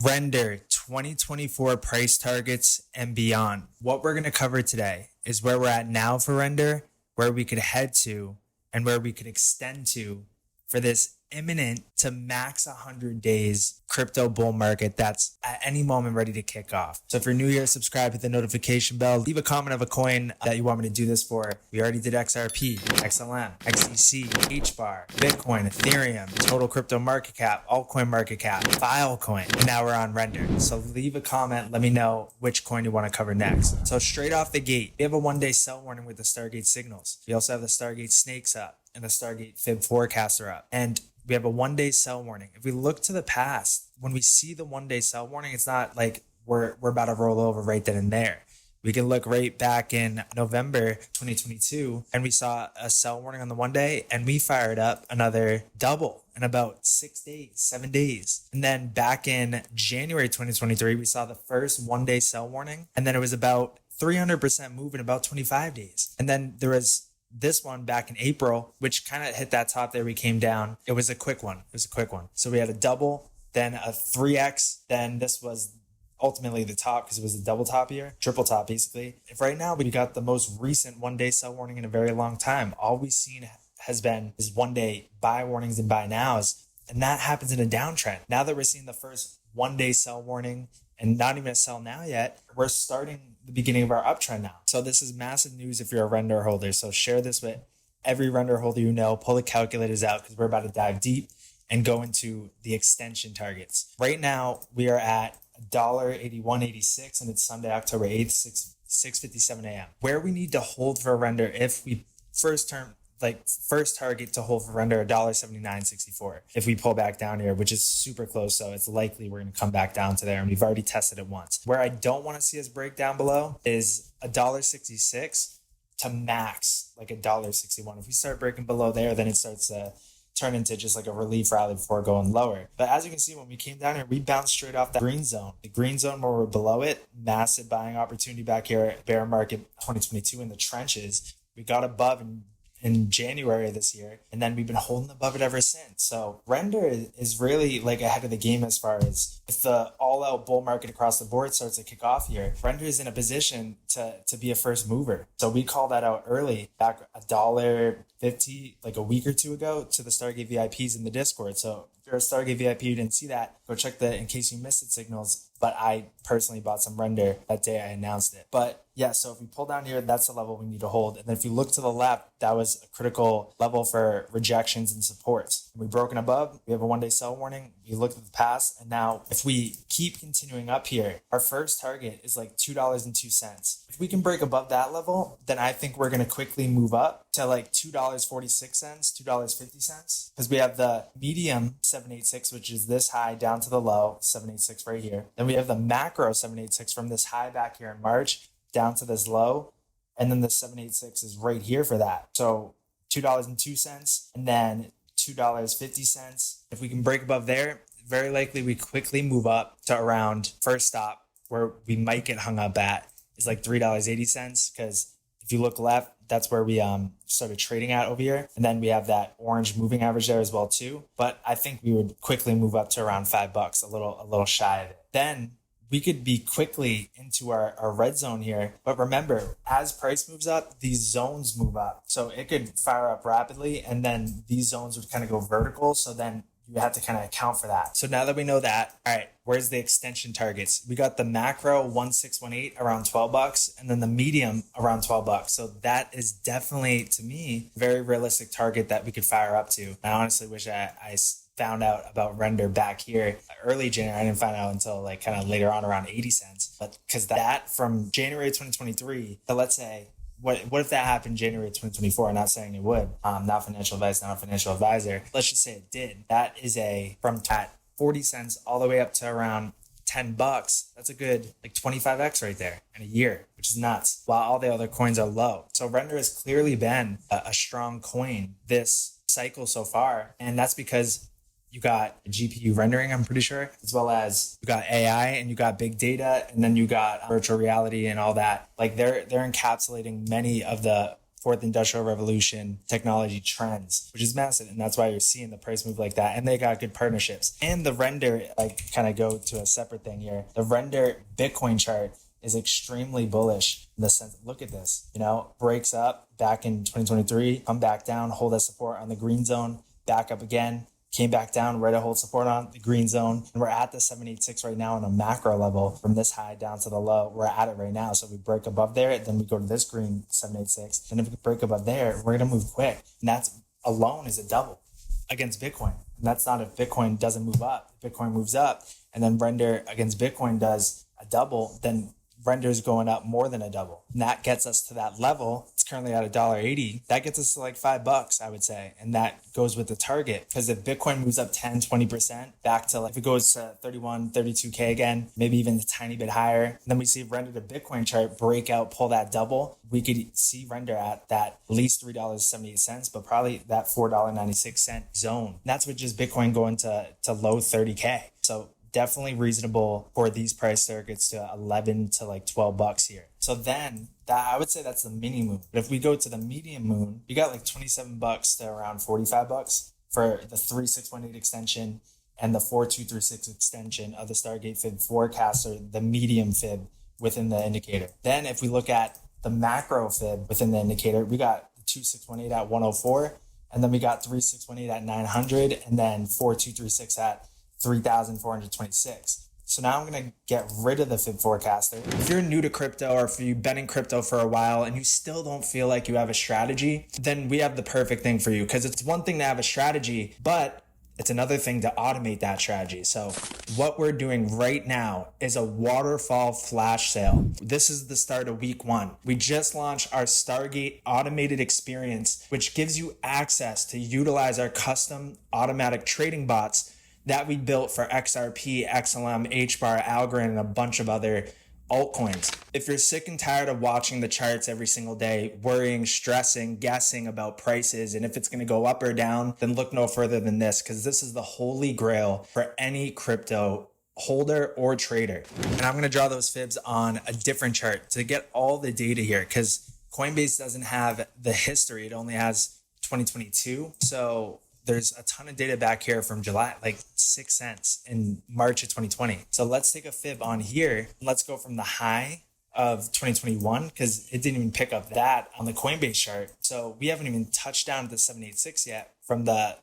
Render 2024 price targets and beyond. What we're going to cover today is where we're at now for Render, where we could head to, and where we could extend to for this imminent to max 100 days crypto bull market that's at any moment ready to kick off. So if you're new here, subscribe, hit the notification bell, leave a comment of a coin that you want me to do this for. We already did XRP, XLM, XEC, HBAR, Bitcoin, Ethereum, total crypto market cap, altcoin market cap, Filecoin, and now we're on Render. So leave a comment, let me know which coin you want to cover next. So straight off the gate, we have a 1-day sell warning with the Stargate signals. We also have the Stargate snakes up and the Stargate fib forecaster up. And we have a 1-day sell warning. If we look to the past, when we see the 1-day sell warning, it's not like we're about to roll over right then and there. We can look right back in November 2022, and we saw a sell warning on the 1-day, and we fired up another double in about 6 days, 7 days. And then back in January 2023, we saw the first 1-day sell warning, and then it was about 300% move in about 25 days. And then there was this one back in April, which kind of hit that top there. We came down. It was a quick one. So we had a double, then a 3X. Then this was ultimately the top because it was a double top here, triple top basically. If right now we got the most recent 1-day sell warning in a very long time, all we've seen has been is 1-day buy warnings and buy nows. And that happens in a downtrend. Now that we're seeing the first 1-day sell warning and not even a sell now yet, we're starting the beginning of our uptrend now. So this is massive news if you're a Render holder. So share this with every Render holder you know. Pull the calculators out because we're about to dive deep and go into the extension targets. Right now, we are at $1.8186 and it's Sunday, October 8th, 6:57 a.m. Where we need to hold for a Render if we first target to hold for Render $1.7964. If we pull back down here, which is super close, so it's likely we're going to come back down to there, and we've already tested it once. Where I don't want to see us break down below is $1.66 to max like $1.61. If we start breaking below there, then it starts to turn into just like a relief rally before going lower. But as you can see, when we came down here, we bounced straight off that green zone. The green zone where we're below it, massive buying opportunity back here at bear market 2022 in the trenches. We got above in January of this year, and then we've been holding above it ever since. So Render is really like ahead of the game as far as if the all-out bull market across the board starts to kick off here, Render is in a position to be a first mover. So we called that out early, back $1.50 like a week or two ago to the Stargate VIPs in the Discord. So if you're a Stargate VIP, you didn't see that, go check the in case you missed it signals. But I personally bought some Render that day I announced it. But yeah, so if we pull down here, that's the level we need to hold. And then if you look to the left, that was a critical level for rejections and supports. We broken above, we have a 1-day sell warning. We looked at the past, and now if we keep continuing up here, our first target is like $2.02. If we can break above that level, then I think we're going to quickly move up to like $2.46, $2.50, because we have the medium 786, which is this high down to the low, 786 right here. Then we have the macro 786 from this high back here in March down to this low, and then the 786 is right here for that. So $2.02 and then $2.50. If we can break above there, very likely we quickly move up to around first stop where we might get hung up at is like $3.80, because if you look left, that's where we started trading at over here. And then we have that orange moving average there as well too. But I think we would quickly move up to around $5, a little shy of it. Then we could be quickly into our red zone here. But remember, as price moves up, these zones move up. So it could fire up rapidly, and then these zones would kind of go vertical. So then you have to kind of account for that. So now that we know that, all right, where's the extension targets? We got the macro 1618 around $12, and then the medium around $12. So that is definitely, to me, a very realistic target that we could fire up to. I honestly wish I found out about Render back here early January. I didn't find out until like kind of later on around 80 cents. But because that from January 2023 to, let's say, what if that happened January 2024? I'm not saying it would. Not financial advice, not a financial advisor. Let's just say it did. That is from 40 cents all the way up to around $10. That's a good like 25x right there in a year, which is nuts, while all the other coins are low. So Render has clearly been a strong coin this cycle so far. And that's because you got GPU rendering, I'm pretty sure, as well as you got AI and you got big data, and then you got virtual reality and all that. Like they're encapsulating many of the fourth industrial revolution technology trends, which is massive. And that's why you're seeing the price move like that. And they got good partnerships. And the render, like kind of go to a separate thing here. The render Bitcoin chart is extremely bullish in the sense, look at this, breaks up back in 2023, come back down, hold that support on the green zone, back up again, came back down, right to hold support on the green zone. And we're at the 786 right now on a macro level from this high down to the low. We're at it right now. So if we break above there, then we go to this green 786. And if we break above there, we're going to move quick. And that's alone is a double against Bitcoin. And that's not if Bitcoin doesn't move up. If Bitcoin moves up and then render against Bitcoin does a double, then render is going up more than a double. And that gets us to that level. It's currently at $1.80. That gets us to like $5, I would say. And that goes with the target. Because if Bitcoin moves up 10, 20% back to like, if it goes to 31, 32K again, maybe even a tiny bit higher, then we see render to Bitcoin chart break out, pull that double. We could see render at that at least $3.78, but probably that $4.96 zone. And that's with just Bitcoin going to low 30K. So definitely reasonable for these price targets to 11 to like $12 here. So then that I would say that's the mini moon. But if we go to the medium moon, you got like $27 to around $45 for the 3618 extension and the 4236 extension of the Stargate Fib forecaster, the medium fib within the indicator. Then if we look at the macro fib within the indicator, we got the 2618 at 104, and then we got 3618 at 900, and then 4236 at 3,426. So now I'm going to get rid of the fib forecaster. If you're new to crypto or if you've been in crypto for a while and you still don't feel like you have a strategy, then we have the perfect thing for you, because it's one thing to have a strategy, but it's another thing to automate that strategy. So what we're doing right now is a waterfall flash sale. This is the start of week 1. We just launched our Stargate automated experience, which gives you access to utilize our custom automatic trading bots that we built for XRP, XLM, HBAR, Algorand, and a bunch of other altcoins. If you're sick and tired of watching the charts every single day, worrying, stressing, guessing about prices, and if it's going to go up or down, then look no further than this, because this is the holy grail for any crypto holder or trader. And I'm going to draw those fibs on a different chart to get all the data here, because Coinbase doesn't have the history. It only has 2022. So there's a ton of data back here from July, like 6 cents in March of 2020. So let's take a fib on here. Let's go from the high of 2021, because it didn't even pick up that on the Coinbase chart. So we haven't even touched down to the 786 yet from the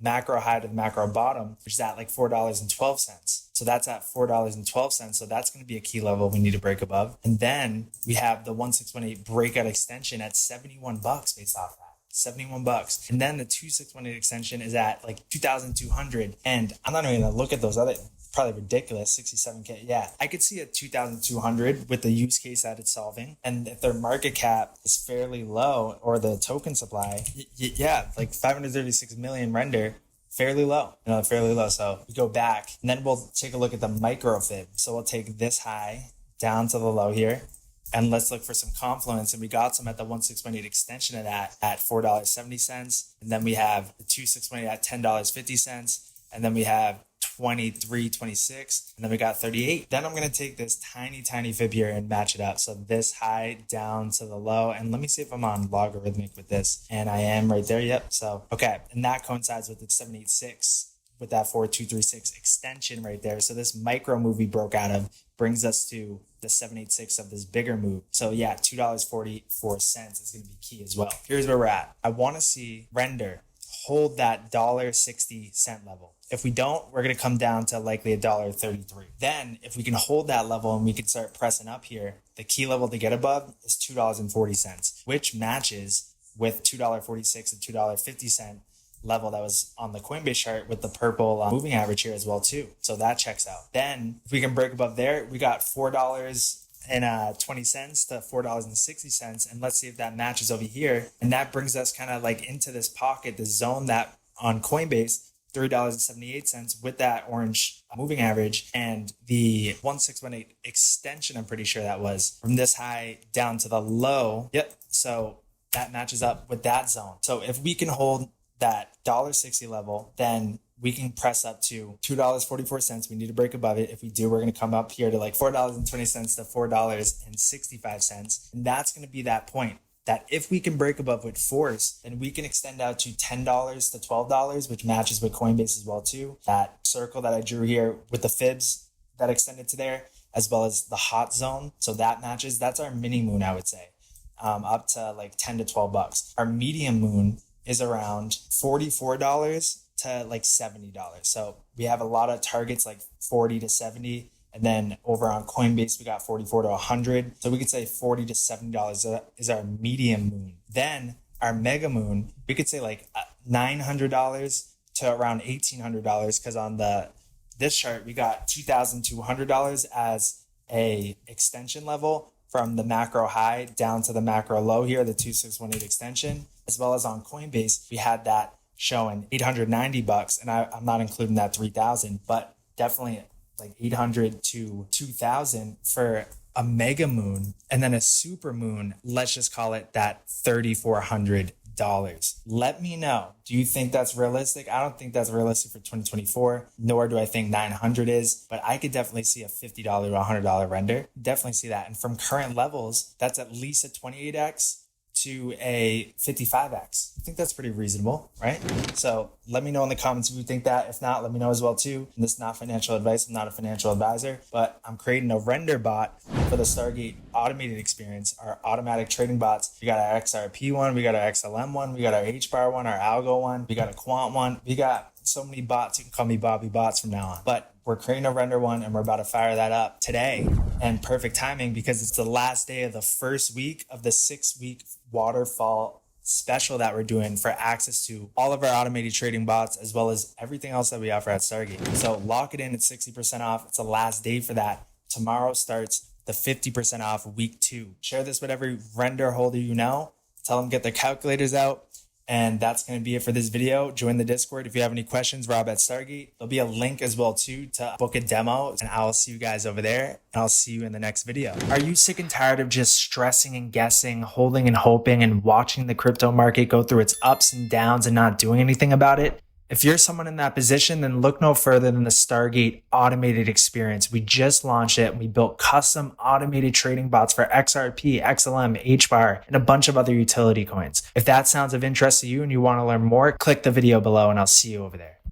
macro high to the macro bottom, which is at like $4.12. So that's at $4.12. So that's going to be a key level we need to break above. And then we have the 1618 breakout extension at $71 based off that. $71. And then the 2618 extension is at like 2,200. And I'm not even going to look at those other, probably ridiculous, 67K. Yeah, I could see a 2,200 with the use case that it's solving. And if their market cap is fairly low, or the token supply, yeah, like 536 million render, fairly low, fairly low. So we go back and then we'll take a look at the micro fib. So we'll take this high down to the low here. And let's look for some confluence. And we got some at the 1618 extension of that at $4.70. And then we have the 2618 at $10.50. And then we have 23.26. And then we got 38. Then I'm going to take this tiny fib here and match it up. So this high down to the low. And let me see if I'm on logarithmic with this. And I am right there. Yep. So, okay. And that coincides with the 786 with that 4236 extension right there. So this micro move we broke out of brings us to the 786 of this bigger move. So yeah, $2.44 is going to be key as well. Here's where we're at. I want to see render hold that $1.60 level. If we don't, we're going to come down to likely $1.33. Then if we can hold that level and we can start pressing up here, the key level to get above is $2.40, which matches with $2.46 and $2.50 level that was on the Coinbase chart with the purple moving average here as well too. So that checks out. Then if we can break above there, we got $4.20 to $4.60. And let's see if that matches over here. And that brings us kind of like into this pocket, the zone that on Coinbase, $3.78 with that orange moving average, and the 1618 extension, I'm pretty sure that was from this high down to the low. Yep. So that matches up with that zone. So if we can hold that $1.60 level, then we can press up to $2.44. We need to break above it. If we do, we're going to come up here to like $4.20 to $4.65. And that's going to be that point. that if we can break above with force, then we can extend out to $10 to $12, which matches with Coinbase as well too. That circle that I drew here with the fibs that extended to there, as well as the hot zone. So that matches. That's our mini moon, I would say, up to like 10 to 12 bucks. Our medium moon is around $44 to like $70. So we have a lot of targets like 40 to 70. And then over on Coinbase, we got 44 to 100. So we could say $40 to $70 is our medium moon. Then our mega moon, we could say like $900 to around $1,800, because on this chart, we got $2,200 as a extension level from the macro high down to the macro low here, the 2618 extension, as well as on Coinbase, we had that showing $890, and I'm not including that 3,000, but definitely like 800 to 2,000 for a mega moon. And then a super moon, let's just call it that $3,400. Let me know. Do you think that's realistic? I don't think that's realistic for 2024, nor do I think 900 is, but I could definitely see a $50 to $100 render. Definitely see that. And from current levels, that's at least a 28x to a 55x. I think that's pretty reasonable, right? So let me know in the comments if you think that. If not, let me know as well too. And this is not financial advice. I'm not a financial advisor, but I'm creating a render bot for the Stargate automated experience, our automatic trading bots. We got our XRP one, we got our XLM one, we got our HBAR one, our Algo one, we got a Quant one. We got so many bots. You can call me Bobby Bots from now on. But we're creating a render one and we're about to fire that up today. And perfect timing because it's the last day of the first week of the 6-week waterfall special that we're doing for access to all of our automated trading bots, as well as everything else that we offer at Stargate. So lock it in at 60% off. It's the last day for that. Tomorrow starts the 50% off week 2. Share this with every render holder you know. Tell them get their calculators out. And that's going to be it for this video. Join the Discord if you have any questions, Rob at Stargate. There'll be a link as well too to book a demo, and I'll see you guys over there, and I'll see you in the next video. Are you sick and tired of just stressing and guessing, holding and hoping, and watching the crypto market go through its ups and downs and not doing anything about it? If you're someone in that position, then look no further than the Stargate automated experience. We just launched it and we built custom automated trading bots for XRP, XLM, HBAR, and a bunch of other utility coins. If that sounds of interest to you and you want to learn more, click the video below and I'll see you over there.